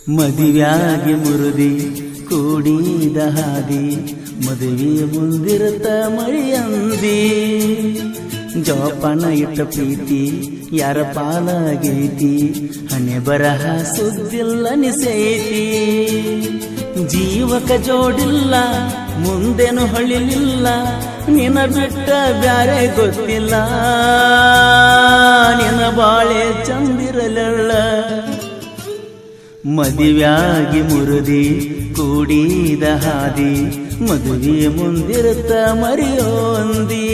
ಮದುವೆಯಾಗಿ ಮುರುದಿ ಕೂಡಿದ ಹಾದಿ ಮದುವೆಯ ಮುಂದಿರುತ್ತ ಮರಿಯಂದಿ ಜೋಪಾನ ಇಟ್ಟ ಪ್ರೀತಿ ಯಾರ ಪಾಲಾಗೈತಿ ಹಣೆ ಬರಹ ಸುದ್ದಿಲ್ಲ ನಿಸೈತಿ ಜೀವಕ ಜೋಡಿಲ್ಲ ಮುಂದೇನು ಹೊಳಿಲಿಲ್ಲ ನಿನ ಬಿಟ್ಟ ಬ್ಯಾರೆ ಗೊತ್ತಿಲ್ಲ ನಿನ ಬಾಳೆ ಚಂದಿರಲಲ್ಲ ಮದುವೆಯಾಗಿ ಮುರುದಿ ಕೂಡಿದ ಹಾದಿ ಮದುವೆಯ ಮುಂದಿರುತ್ತ ಮರಿಯೋಂದಿ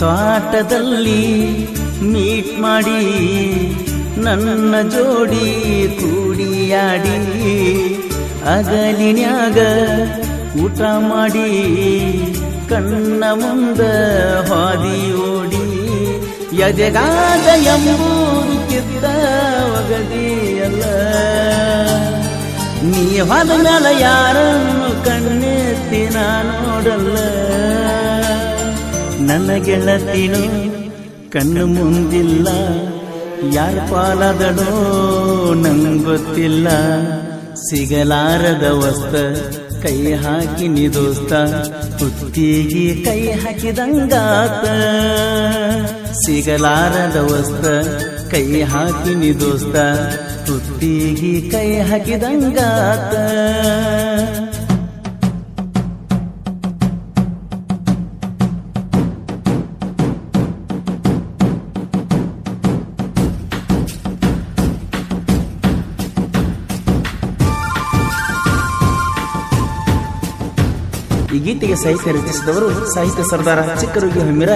ತೋಟದಲ್ಲಿ ಮೀಟ್ ಮಾಡಿ ನನ್ನ ಜೋಡಿ ಕೂಡಿಯಾಡಿ ಅಗಲಿನ್ಯಾಗ ಊಟ ಮಾಡಿ ಕಣ್ಣ ಮುಂದ ಹಾದಿ ಓಡಿ ಎದೆಗಾದ ಎಂಬೂದು ಕಿತ್ತ ಒಗದಿಯಲ್ಲ ನೀ ಹೋದ ಮೇಲೆ ಯಾರನ್ನು ಕಣ್ಣೆತ್ತಿ ನಾ ನೋಡಲ್ಲ ನನ್ನ ಗೆಳತಿನು ಕಣ್ಣು ಮುಂದಿಲ್ಲ ಯಾರ ಪಾಲದನೋ ನಂಗೊತ್ತಿಲ್ಲ ಸಿಗಲಾರದ ವಸ್ತ ಕೈ ಹಾಕಿ ನಿ ದೋಸ್ತ ಹುತ್ತಿಗೆ ಕೈ ಹಾಕಿದಂಗಾತ ಸಿಗಲಾರದ ವಸ್ತ ಕೈ ಹಾಕಿ ನಿ ದೋಸ್ತ ಹುತ್ತಿಗೆ ಕೈ ಹಾಕಿದಂಗಾತ ಈ ಗೀತೆಗೆ ಸಾಹಿತ್ಯ ರಚಿಸಿದವರು ಸಾಹಿತ್ಯ ಸರ್ದಾರ ಚಿಕ್ಕರುಗಿ ಹಮ್ಮಿರ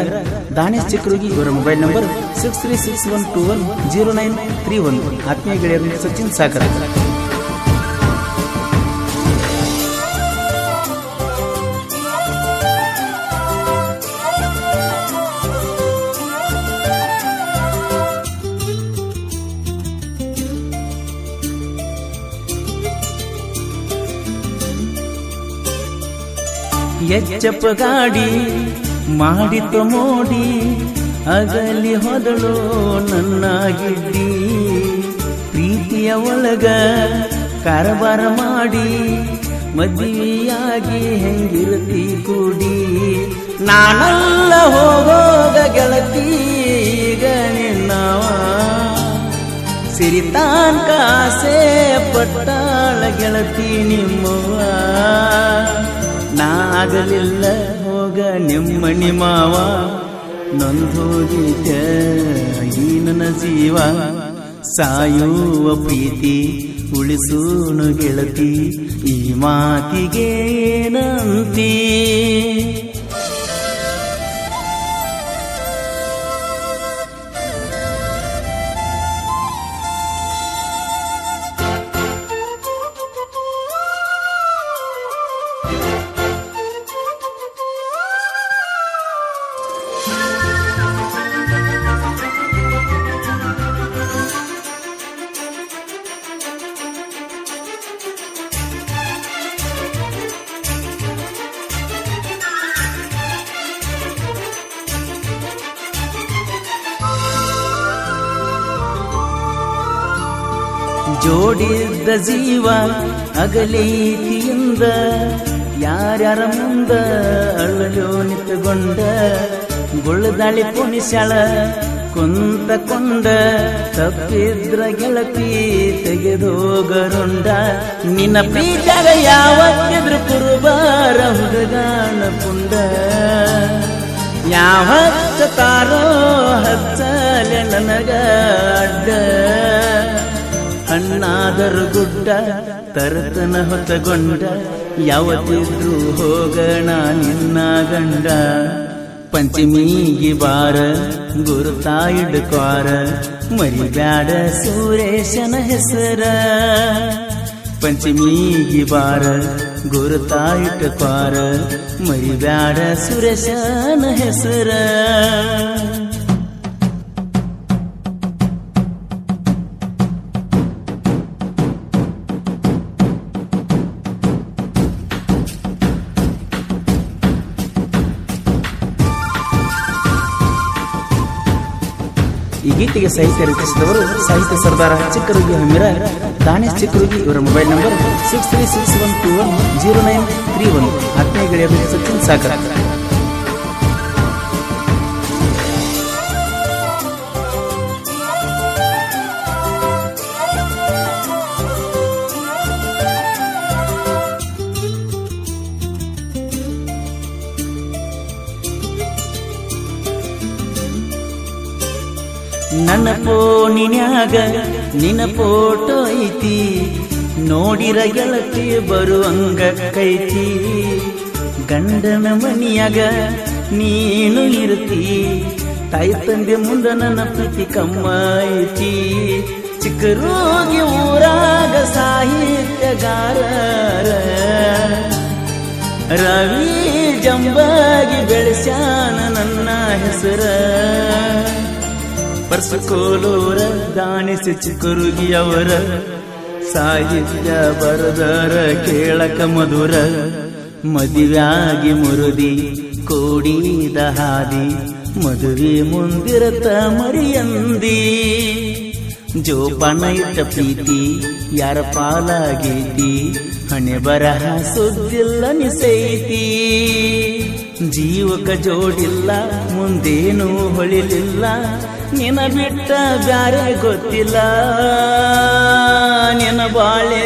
ದಾನೇಶ್ ಚಿಕ್ಕರುಗಿ. ಇವರ ಮೊಬೈಲ್ ನಂಬರ್ 6361210931. ಆತ್ಮೀಯ ಗೆಳೆಯರು ಸಚಿನ್ ಸಾಕರ. ಎಚ್ಚಪ್ಪ ಗಾಡಿ ಮಾಡಿತು ಮೋಡಿ ಅಗಲಿ ಹೋದಳು ನನ್ನ ಗಿಡ್ಡಿ ಪ್ರೀತಿಯ ಒಳಗ ಕಾರವಾರ ಮಾಡಿ ಮದುವೆಯಾಗಿ ಹೆಂಗಿರತಿ ಕೂಡಿ ನಾನಲ್ಲ ಹೋಗೋಗ ಗೆಳತಿ ಈಗ ನಿನ್ನವ ಸಿರಿತಾನ್ ಕಾಸೆ ಪಟ್ಟಾಳ ಗೆಳತಿ ನಿಮ್ಮವ್ವ ನಾಗಲಿಲ್ಲ ಹೋಗ ನಿಮ್ಮನಿ ಮಾವ ನೊಂದೋಗಿದ್ದ ಈ ನನ್ನ ಜೀವ ಸಾಯುವ ಪ್ರೀತಿ ಉಳಿಸೂನು ಗೆಳತಿ ಈ ಮಾತಿಗೆ ಏನಂತೀ ಜೋಡಿದ್ದ ಜೀವ ಅಗಲೀತಿಯಿಂದ ಯಾರ್ಯಾರ ಮುಂದ ಅಳ್ಳಲು ನಿಂತುಕೊಂಡ ಗುಳ್ಳದಾಳಿ ಪುಣಿಸ್ಯಾಳ ಕುಂತಕೊಂಡ ತಪ್ಪಿದ್ರ ಗೆಳತಿ ತೆಗೆದೋಗರುಂಡ ನಿನ್ನ ಪ್ರೀತಿಯಾಗ ಯಾವತ್ತಿದ್ರು ಕುರುಬಾರ ಹುಡುಗಾನ ಪುಂಡ ಯಾವ ಹಚ್ಚತಾರೋ ಹಚ್ಚಲೆ ನನಗ ಅಡ್ಡ ಹಣ್ಣಾದರೂ ಗುಡ್ಡ ತರತನ ಹೊತ್ತಗೊಂಡ ಯಾವತ್ತಿದ್ರು ಹೋಗಣ ನಿನ್ನ ಗಂಡ ಪಂಚಮಿಗೆ ಬಾರ ಗುರುತಾ ಇಡ್ಕ್ವಾರ ಮರಿಬ್ಯಾಡ ಸುರೇಶನ ಹೆಸರ ಪಂಚಮಿಗೆ ಬಾರ ಗುರುತಾ ಇಟ್ಕ್ವಾರ ಮರಿಬ್ಯಾಡ ಸುರೇಶನ ಹೆಸರ ಈ ಗೀತೆಗೆ ಸಾಹಿತ್ಯ ರಚಿಸಿದವರು ಸಾಹಿತ್ಯ ಸರ್ದಾರ ಚಿಕ್ಕರುಗಿ ಹಮ್ಮಿರ ದಾನೇಶ್ ಚಿಕ್ಕರುಗಿ. ಇವರ ಮೊಬೈಲ್ ನಂಬರ್ 6361210931. ಆತ್ಮೀಯ ಗೆಳೆಯರು ಸಚಿನ್ ಸಾಗರ್. ನನ್ನ ಫೋನಿನ್ಯಾಗ ನಿನ್ನ ಫೋಟೋ ಐತಿ ನೋಡಿರ ಗೆಳತಿ ಬರುವಂಗ ಕೈತಿ ಗಂಡನ ಮನಿಯಾಗ ನೀನು ಇರ್ತಿ ತಾಯಿ ತಂದೆ ಮುಂದ ನನ್ನ ಪ್ರೀತಿ ಕಮ್ಮ ಐತಿ ಚಿಕ್ಕರೋಗಿ ಊರಾಗ ಸಾಹಿತ್ಯಗಾರ ರವಿ ಜಂಬಾಗಿ ಬೆಳೆಸ್ಯಾನ ನನ್ನ ಹೆಸರ ಪರ್ಸಕೋಲೂರ ದಾನೇಶ್ ಚಿಕ್ಕರುಗಿ ಅವರ ಸಾಹಿತ್ಯ ಬರದರ ಕೇಳಕ ಮಧುರ ಮದುವೆಯಾಗಿ ಮುರುದಿ ಕೋಡಿದ ಹಾದಿ ಮದುವೆ ಮುಂದಿರತ ಮರಿಯಂದಿ ಜೋಪಾನ ಇಟ್ಟ ಪ್ರೀತಿ ಯಾರ ಪಾಲಾಗೈತಿ ಹಣೆ ಬರಹ ಸುದ್ದಿಲ್ಲ ನಿಸೈತಿ ಜೀವಕ ಜೋಡಿಲ್ಲ ಮುಂದೇನು ಹೊಳಿಲಿಲ್ಲ ನಿನ ಬಿಟ್ಟ ಬ್ಯಾರೆ ಗೊತ್ತಿಲ್ಲ ನಿನ ಬಾಳೆ